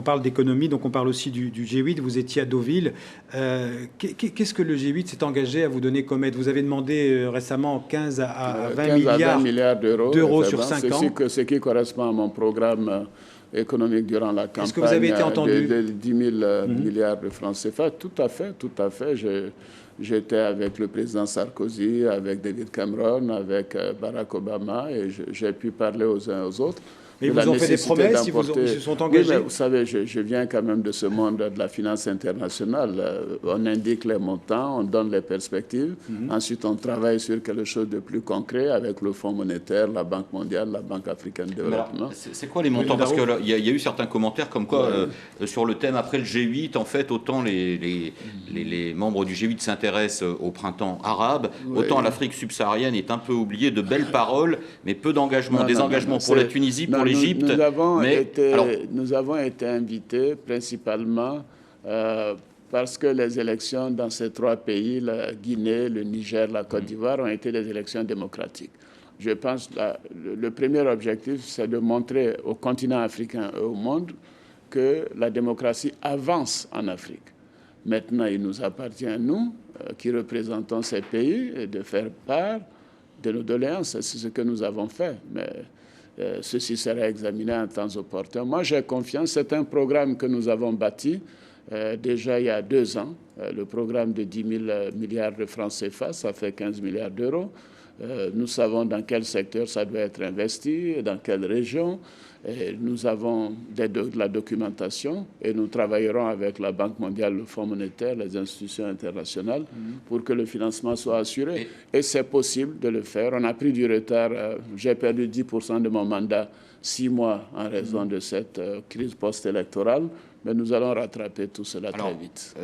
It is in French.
On parle d'économie, donc on parle aussi du G8. Vous étiez à Deauville. Qu'est-ce que le G8 s'est engagé à vous donner comme aide? Vous avez demandé récemment 15 à 20 15 à 20 milliards milliards d'euros sur 5 ans. Ce qui correspond à mon programme économique durant la Est-ce que vous avez campagne été entendu? de 10 000 milliards de francs CFA. Tout à fait, tout à fait. J'étais avec le président Sarkozy, avec David Cameron, avec Barack Obama, et j'ai pu parler aux uns aux autres. Mais ils vous ont fait des promesses, ils se sont engagés? Oui, mais vous savez, je viens quand même de ce monde de la finance internationale. On indique les montants, on donne les perspectives. Ensuite, on travaille sur quelque chose de plus concret avec le Fonds monétaire, la Banque mondiale, la Banque africaine de développement. C'est quoi les montants? Parce qu'il y a eu certains commentaires comme quoi, sur le thème après le G8, en fait, autant les membres du G8 s'intéressent au printemps arabe, autant l'Afrique subsaharienne est un peu oubliée, de belles paroles, mais peu d'engagement. Des engagements pour la Tunisie, pour l'Égypte. Nous avons été invités principalement parce que les élections dans ces trois pays, la Guinée, le Niger, la Côte d'Ivoire, ont été des élections démocratiques. Je pense que le premier objectif, c'est de montrer au continent africain et au monde que la démocratie avance en Afrique. Maintenant, il nous appartient, nous, qui représentons ces pays, de faire part de nos doléances. C'est ce que nous avons fait. Mais ceci sera examiné en temps opportun. Moi, j'ai confiance. C'est un programme que nous avons bâti déjà il y a 2 ans. Le programme de 10 000 milliards de francs CFA, ça fait 15 milliards d'euros. Nous savons dans quel secteur ça doit être investi, dans quelle région. Et nous avons de la documentation et nous travaillerons avec la Banque mondiale, le Fonds monétaire, les institutions internationales pour que le financement soit assuré. Et c'est possible de le faire. On a pris du retard. J'ai perdu 10% de mon mandat, 6 mois en raison de cette crise post-électorale. Mais nous allons rattraper tout cela très vite.